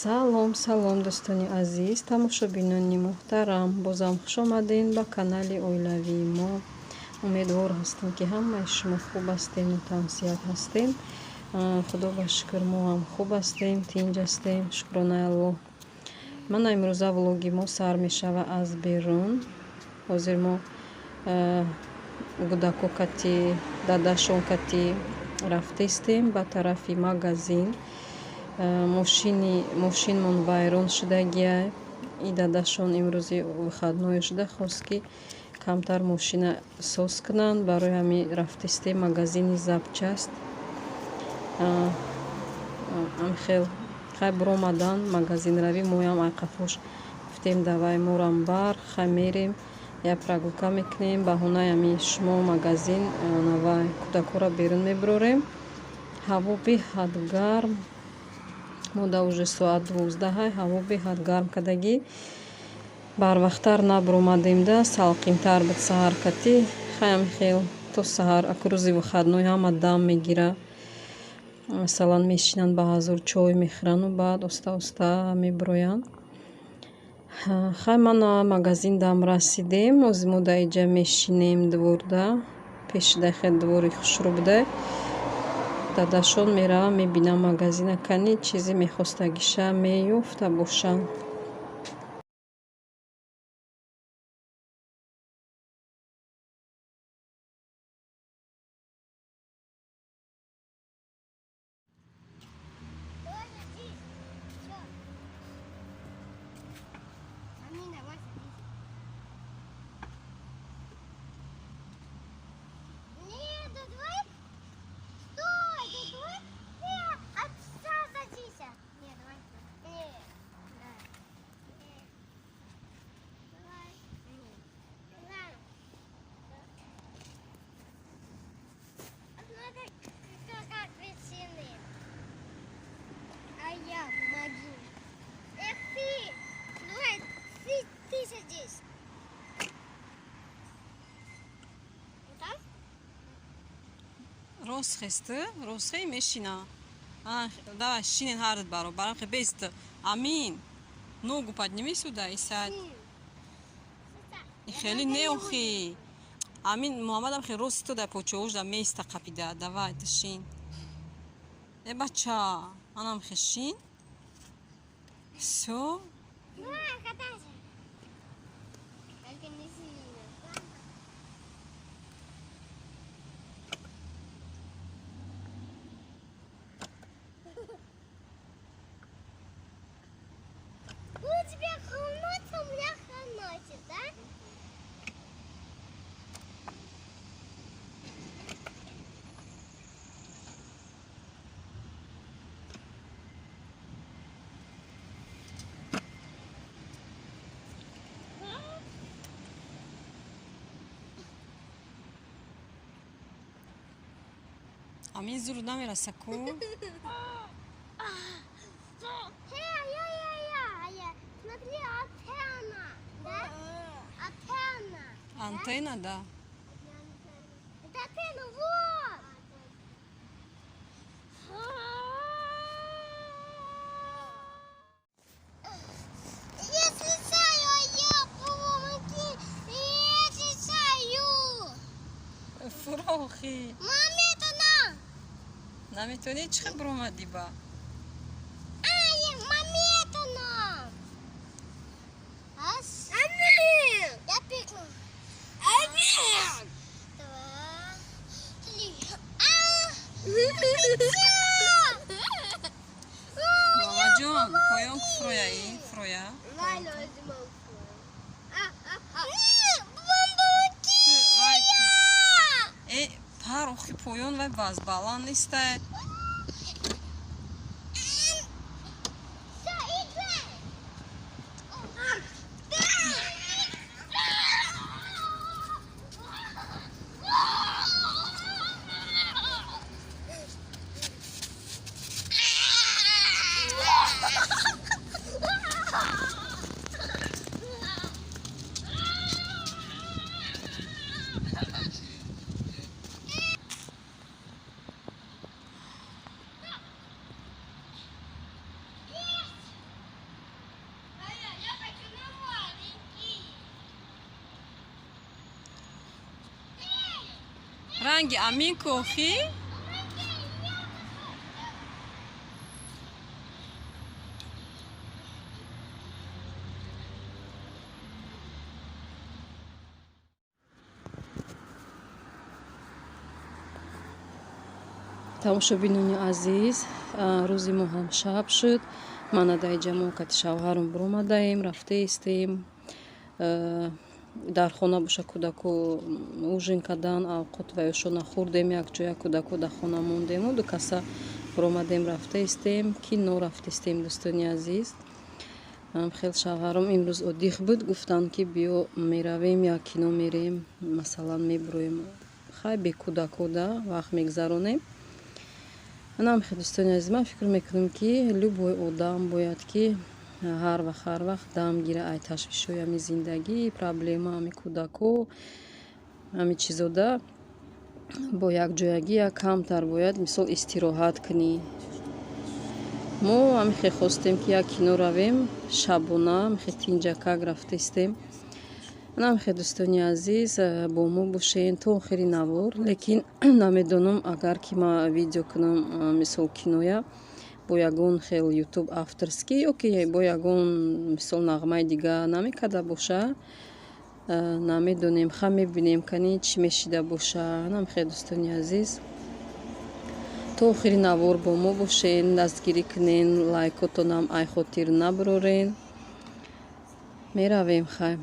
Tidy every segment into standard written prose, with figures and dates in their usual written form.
Салом дӯстони азиз, тамошобинони муҳтарам, бозам хуш омадин ба канали оилавии мо. Умедвор ҳастем ки ҳамаи шумо хуб ҳастему, тавсият ҳастем. Худо ба шукр, мо ҳам хуб ҳастем, тинҷ ҳастем, шукронаи Аллоҳ. Мана имрӯза влоги мо сар мешава аз берун. ҳозир мо гудако кати дадашон кати рафтестем ба тарафи магазин. мошинмон вайрон шудагия. И дадашон имрӯзи выходное шуда, хост ки камтар мошина соз кунанд. Барои ҳамин рафтестем магазини запчаст. хел буромадан магазинравӣ, моям айқафош гуфтем давай морам бар хай мерем, я прогулка мекунем. баҳонаи ҳамин шумо магазин навай кӯдакора берун мебирорем. ҳаво беҳад гарм, мода уже соат 12, ҳаво беҳад гарм кадагӣ. Барвақттар набуромадемда, салқинтар буд саҳар кати. Хаям хел то саҳар ако рӯзи выходной ҳама дам мегира. Масалан мешинанд ба ҳазур чой мехӯрану баъд оста мебироянд. Хай мана магазин дам расидем. озӣ мо да иҷа мешинем дворда. Пешида хел двори хушрӯ буда. дадашон меравам мебинам магазина кани чизе мехостагиша меёфта бошанд. Рост хесты, рост хей мешина. Давай шинен ҳардат баробарам хе бест. Амин. Ногу подними сюда и сядь. И хели неохи. Амин, Муҳаммадам хе рост то да почоуш да места қапида. Давай ташин. Бача, анам хе шин. Всё. Амин зуруд намераса ку. Антенна, да. Фурохи. Наметони чӣ хел буромадӣ ба? Мамаҷон, поён фрояи? Фроя? Пар охи поён вай баз баланд нестай. ранги амин кохи тамошобинони азиз, рӯзи мо ҳам шаб шуд. Манадаи ҷамоакати шавҳарам буромадаем, рафтаистем. Дар хона боша кӯдаку ужин кардан, авқот ва ёшо нахӯрдем, якҷоя кӯдаку дар хона мондему, ду каса буромадем рафтаистем, кино рафтаистем. Дӯстони азиз, хел шавҳарам имрӯз оддих буд, гуфтанд ки биё меравем, як кино мерем, масалан мебуроем хай бе кӯдаку да вақт мегзаронем. Намхе дӯстони азиз, ман фикр мекунам ки любой одам бояд ки ҳар вақт дам гира ай ташвишҳои ами зиндагӣ, проблема ами кӯдаку, ами чизода бо якҷоягӣ як камтар бояд мисол истироҳат кунӣ. Мо амихе хостем ки як кино равем шабона, амихе тинҷакак рафтаистем. намхе дӯстони азиз, бо мо бошен то охири навор. Лекин намедонам агар ки ман видео кунам мисол киноя бо ягон хел ютуб авторский ёки бо ягон мисол нағмаи дига намекарда боша, намедонем, ха мебинем кани чӣ мешида боша. намхе дӯстони азиз, то охири навор бо мо бошен, дастгирӣ кунен, лайкотонам ай хотир набурорен. Меравем хай.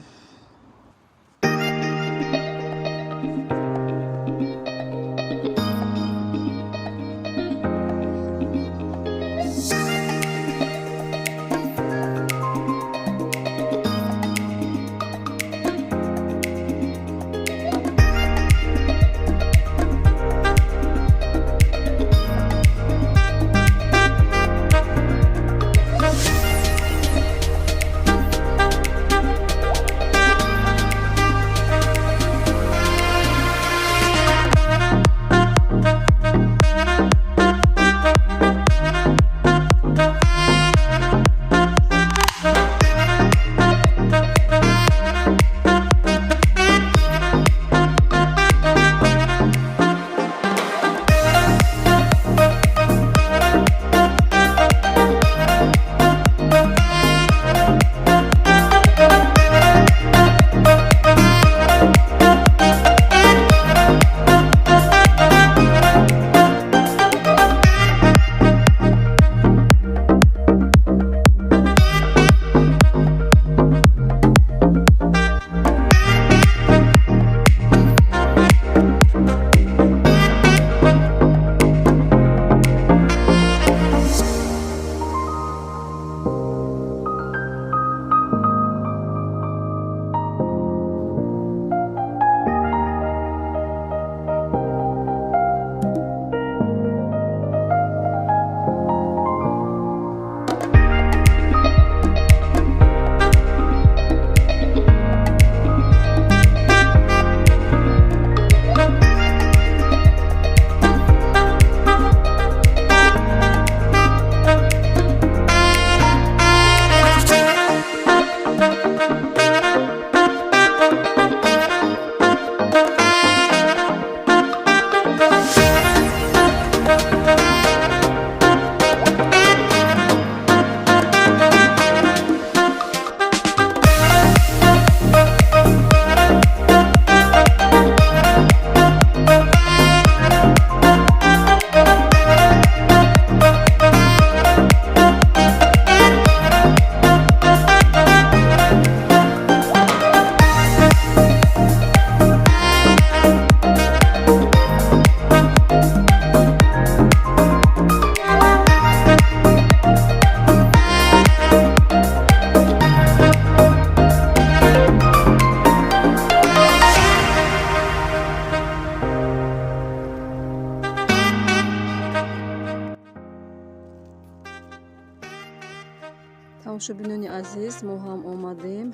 тамошобинони азиз, мо ҳам омадем.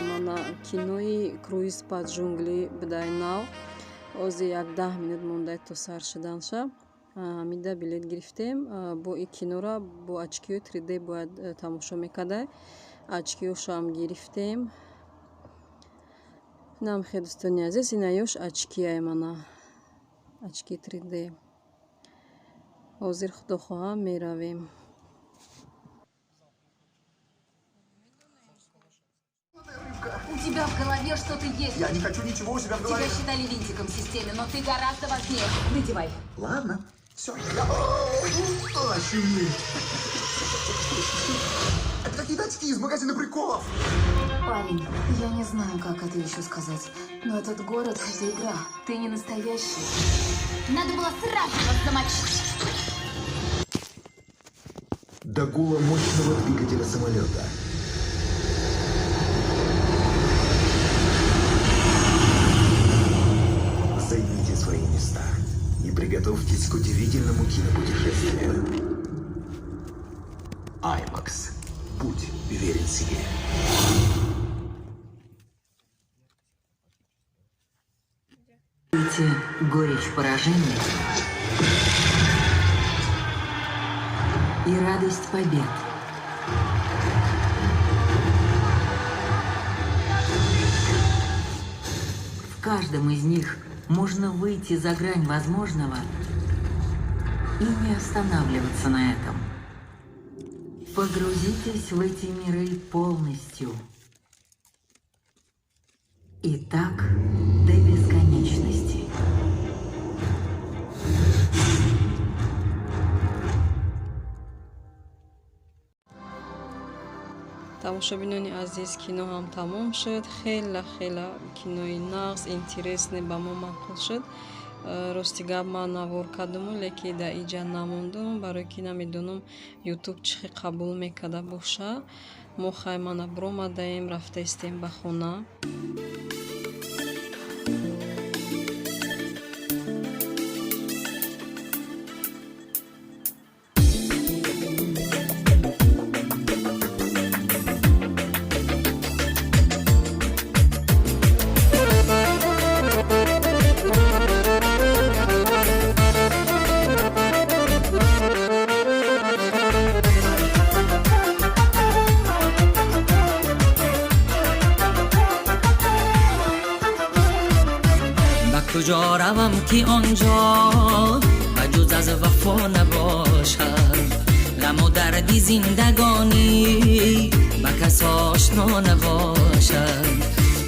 Мана кинои круиз па ҷунгли бидай нав ози як 10 минут монда то сар шуданша. Ҳамида билет гирифтем. Бо ин кинора бо очкиёи 3D бояд тамошо мекардай. Очкиёшам гирифтем. Намхе дӯстони азиз, ина ёш очкияй мана. очки 3D. ҳозир худохоҳам меравем. У тебя в голове что-то есть. Я не хочу ничего у себя в голове. Тебя считали винтиком в системе, но ты гораздо важнее. Надевай. Ладно, все. Ощущение. Это какие-то очки из магазина приколов. Парень, я не знаю, как это еще сказать, но этот город — это игра. Ты не настоящий. Надо было сразу вас замочить. До гула мощного двигателя самолета. Займите свои места и приготовьтесь к удивительному кинопутешествию. IMAX. Будь уверен в себе. Горечь поражения и радость побед. В каждом из них можно выйти за грань возможного и не останавливаться на этом. Погрузитесь в эти миры полностью. И так до бесконечности. тамошобинони азиз, киноам тамом шуд. Хела кинои нағз интересне ба мо манқул шуд. Рости гап ман навор кардуму, леки да иҷа намондум, барои ки намедонам ютуб чӣ хел қабул мекарда боша. мо хаймана биромадаем, рафтаистем ба хона. کجا روم که آنجا بجز از وفا نباشد غم و دردی زندگانی به کس آشنا نباشد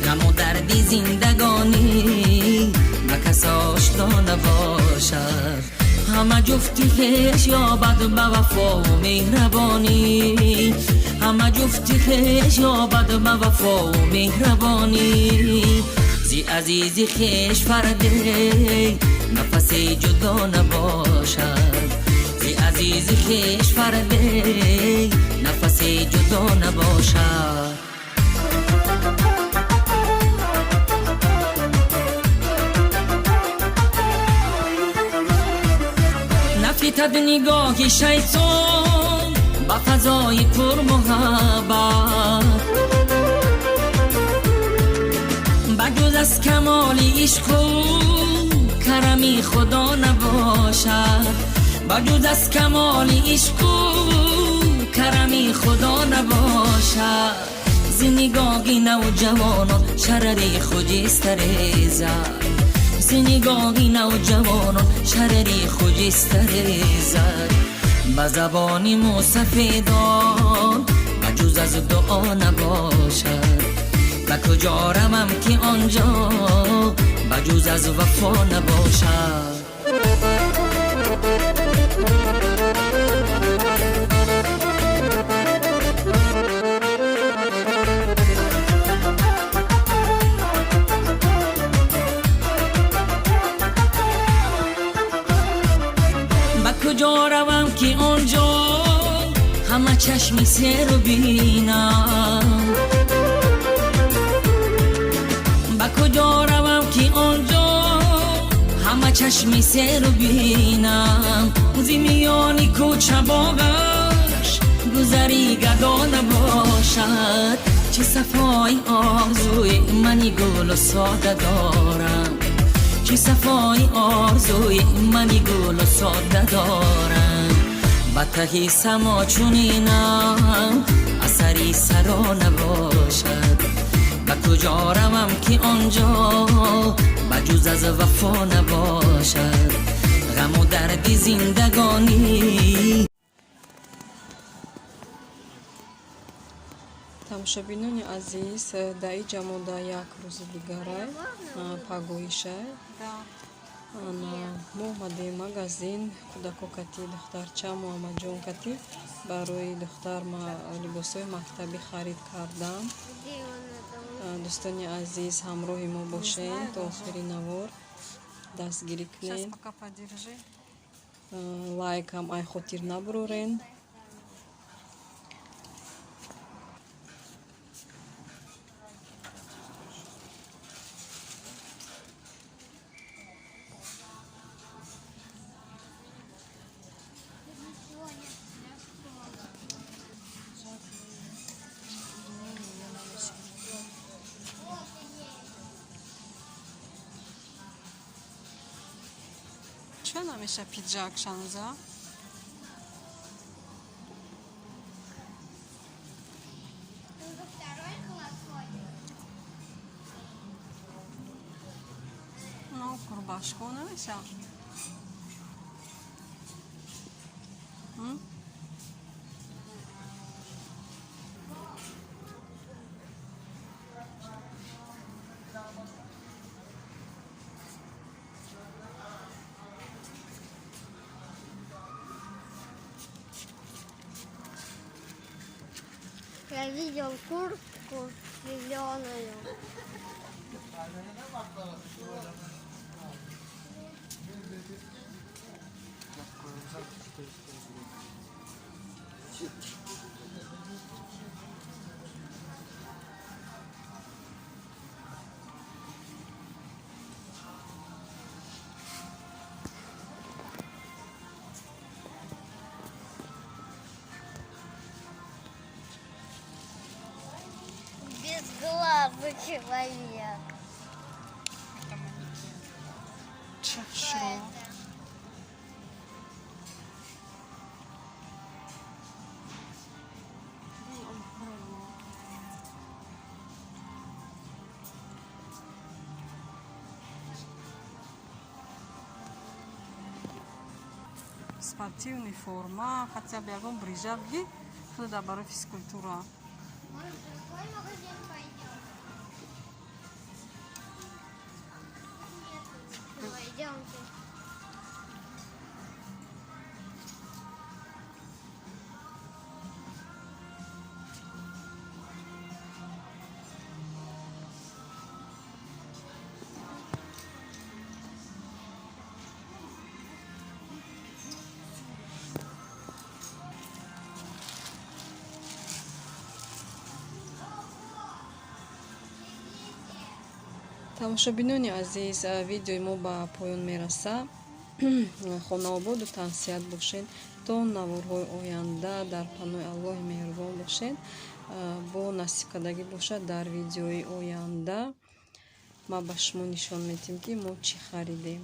غم و دردی زندگانی به کس آشنا نباشد همه جفتی خویش یابد به وفا و مهربانی همه جفتی خویش یابد به وفا و مهربانی زی عزیزی خویش فرده نفس جدا نباشد زی عزیزی خویش فرده نفس جدا نباشد نفتد نگاه شیطان با فضای پر محبت بجز از کمال عشق و کرمی خدا نباشد بجز از کمال عشق و کرمی خدا نباشد ز نگاه نوجوانان شرری خجسته زد ز نگاه نوجوانان شرری خجسته زد به زبان موسفیدان بجز از دعا نباشد به کجا روم که آنجا بجز از وفا نباشد به کجا روم که آنجا همه چشم سر رو بینم به کجا روم که آنجا همه چشم سر رو بینم زی میانی کوچه باغش گذری گدا نباشد چه صفای آرزوی منی گل و ساده دارم چه صفای آرزوی منی گل و ساده دارم به تهی سما چونینم اثری سرا نباشد به کجا روم که آنجا بجز از وفا نباشد غم و درد زندگانی. тамошобинони азиз, дар ин ҷамода як рӯзи дигарай пагоишай. мо омадем магазин кӯдако кати духтарчамо амаҷон кати барои духтар либосҳои мактабӣ харид кардам. дӯстони азиз, ҳамроҳи мо бошен то охири навор, дастгирӣ кунен, лайкам ай хотир набурорен. Чё намеша пиджак шанза? Ну, рубашку намеша. Я видел куртку зеленую. Безглазый человек. Чашро. Спортивная форма, хотя бы ягон брижавги, туда бару физкультура. Может, в другой магазин пойдем? Нет, пойдемте. тамошобинони азиз, видеои мо ба поён мераса. хонаободу тансият бошед то наворҳои оянда дар паноҳи аллоҳи меҳрубон бошед. бо насибкардагӣ бошад дар видеои оянда ма ба шумо нишон медиҳем ки мо чӣ харидем.